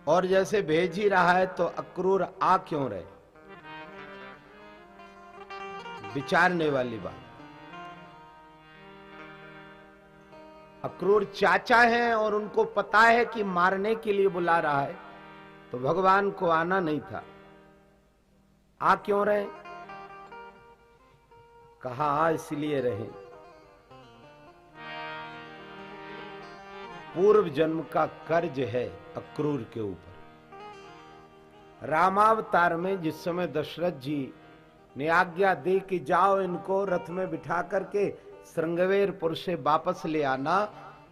और जैसे भेज ही रहा है तो अक्रूर आ क्यों रहे? विचारने वाली बात। अक्रूर चाचा हैं और उनको पता है कि मारने के लिए बुला रहा है, तो भगवान को आना नहीं था। आ क्यों रहे? कहा आ इसलिए रहे, पूर्व जन्म का कर्ज है अक्रूर के ऊपर। रामावतार में जिस समय दशरथ जी ने आज्ञा दी कि जाओ इनको रथ में बिठा करके श्रृंगवेरपुर से वापस ले आना,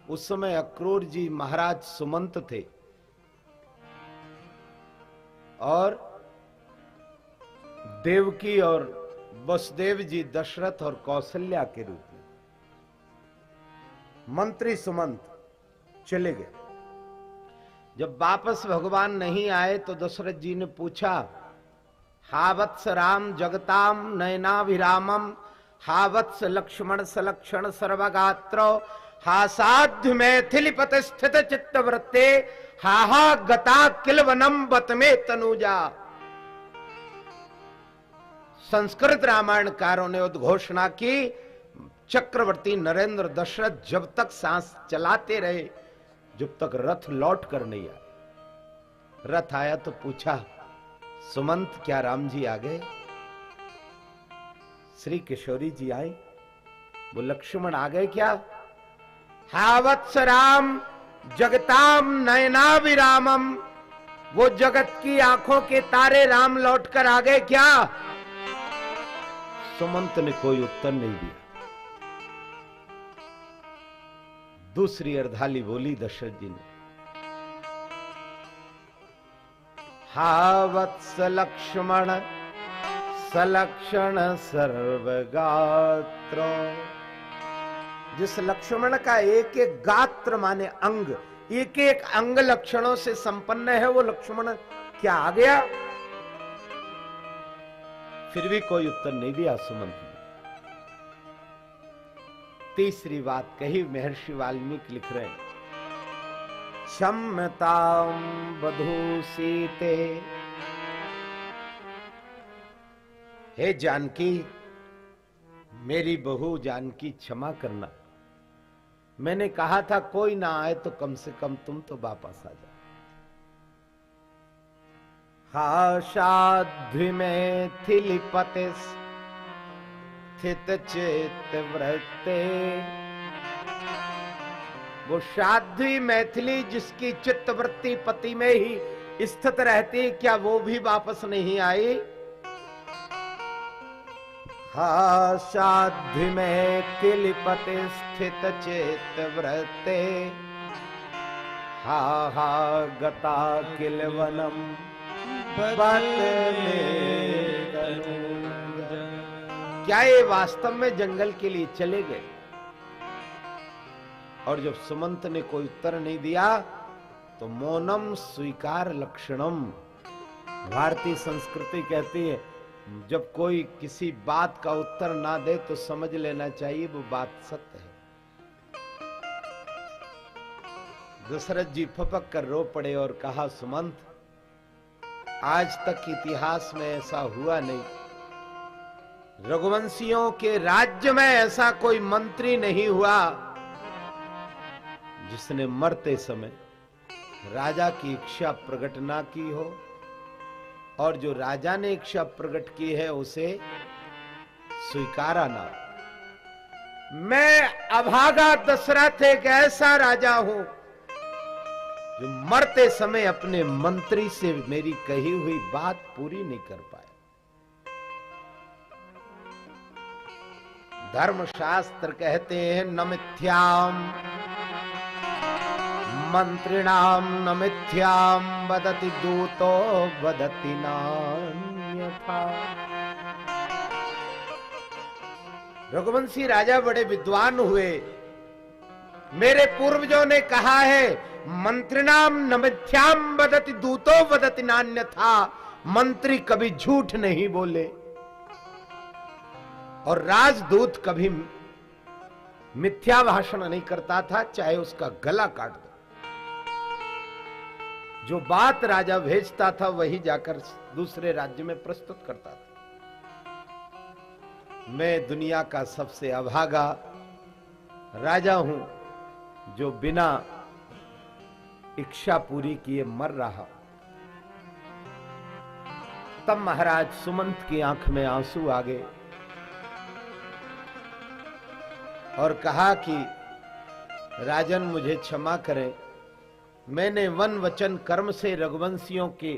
उस समय अक्रूर जी महाराज सुमंत थे और देवकी और वसुदेव जी दशरथ और कौशल्या के रूप में। मंत्री सुमंत चले गए। जब वापस भगवान नहीं आए तो दशरथ जी ने पूछा, हा वत्स राम जगताम नयनाभिरामम, हा वत्स लक्ष्मण सलक्षण सर्वगात्र, हा साध्य मैथिली पत स्थित चित्तवृत्ते, हा गता किल वनम बत में तनुजा। संस्कृत रामायणकारों ने उद्घोषणा की, चक्रवर्ती नरेंद्र दशरथ जब तक सांस चलाते रहे, जब तक रथ लौट कर नहीं आया। रथ आया तो पूछा, सुमंत क्या राम जी आ गए? श्री किशोरी जी आई। वो लक्ष्मण आ गए क्या? हा वत्स राम जगताम नयनाभिरामम, वो जगत की आंखों के तारे राम लौटकर आ गए क्या? सुमंत ने कोई उत्तर नहीं दिया। दूसरी अर्धाली बोली दशरथ जी ने, हा वत्स लक्ष्मण सलक्षण सर्वगात्र। जिस लक्ष्मण का एक एक गात्र माने अंग, एक एक अंग लक्षणों से संपन्न है, वो लक्ष्मण क्या आ गया? फिर भी कोई उत्तर नहीं दिया सुमंत ने। तीसरी बात कही, महर्षि वाल्मीकि लिख रहे हैं, क्षम्यतां वधू सीते। हे जानकी, मेरी बहू जानकी क्षमा करना। मैंने कहा था कोई ना आए तो कम से कम तुम तो वापस आ जाओ। हा साध्वी मैथिली पते स्थित चेत व्रते। वो साध्वी मैथिली जिसकी चित्तवृत्ति पति में ही स्थित रहती, क्या वो भी वापस नहीं आई? हा साध्वी मैथिली पते स्थित चेत व्रते, हा गता किल वनम बत में तनुजा। क्या ये वास्तव में जंगल के लिए चले गए? और जब सुमंत ने कोई उत्तर नहीं दिया तो मौनम स्वीकार लक्षणम। भारतीय संस्कृति कहती है, जब कोई किसी बात का उत्तर ना दे तो समझ लेना चाहिए वो बात सत्य है। दशरथ जी फपक कर रो पड़े और कहा, सुमंत, आज तक इतिहास में ऐसा हुआ नहीं। रघुवंशियों के राज्य में ऐसा कोई मंत्री नहीं हुआ जिसने मरते समय राजा की इच्छा प्रकट ना की हो, और जो राजा ने इच्छा प्रकट की है उसे स्वीकारा ना। मैं अभागा दशरथ एक ऐसा राजा हूं जो मरते समय अपने मंत्री से मेरी कही हुई बात पूरी नहीं कर पाया। धर्मशास्त्र कहते हैं, न मिथ्याम मंत्रिणाम न मिथ्याम वदति दूतो वदति नान्यथा। रघुवंशी राजा बड़े विद्वान हुए। मेरे पूर्वजों ने कहा है, मंत्रिणाम न मिथ्याम वदति दूतो वदति नान्यथा। मंत्री कभी झूठ नहीं बोले और राजदूत कभी मिथ्या भाषण नहीं करता था, चाहे उसका गला काट दो। जो बात राजा भेजता था वही जाकर दूसरे राज्य में प्रस्तुत करता था। मैं दुनिया का सबसे अभागा राजा हूं जो बिना इच्छा पूरी किए मर रहा। तब महाराज सुमंत की आंख में आंसू आ गए और कहा कि राजन मुझे क्षमा करें, मैंने वन वचन कर्म से रघुवंशियों के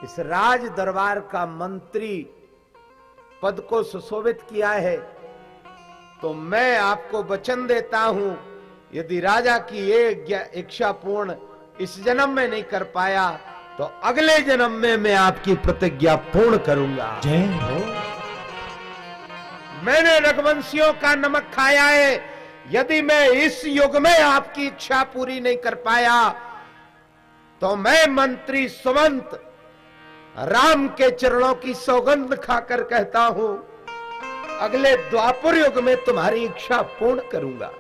इस राज दरबार का मंत्री पद को सुशोभित किया है, तो मैं आपको वचन देता हूं यदि राजा की ये इच्छा पूर्ण इस जन्म में नहीं कर पाया तो अगले जन्म में मैं आपकी प्रतिज्ञा पूर्ण करूंगा। जय हो। मैंने रघुवंशियों का नमक खाया है, यदि मैं इस युग में आपकी इच्छा पूरी नहीं कर पाया तो मैं मंत्री सुमंत राम के चरणों की सौगंध खाकर कहता हूं अगले द्वापर युग में तुम्हारी इच्छा पूर्ण करूंगा।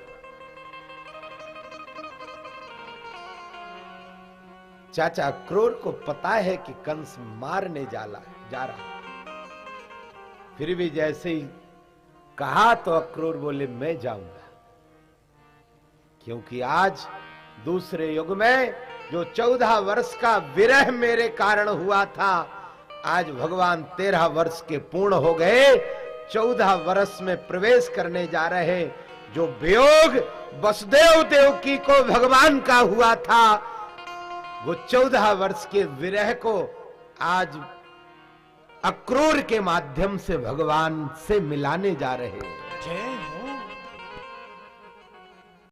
चाचा क्रूर को पता है कि कंस मारने जा रहा है, फिर भी जैसे ही कहा तो अक्रूर बोले मैं जाऊंगा, क्योंकि आज दूसरे युग में जो 14 वर्ष का विरह मेरे कारण हुआ था, आज भगवान 13 वर्ष के पूर्ण हो गए, 14 वर्ष में प्रवेश करने जा रहे। जो वियोग वसुदेव देवकी को भगवान का हुआ था, वो 14 वर्ष के विरह को आज अक्रूर के माध्यम से भगवान से मिलाने जा रहे हैं।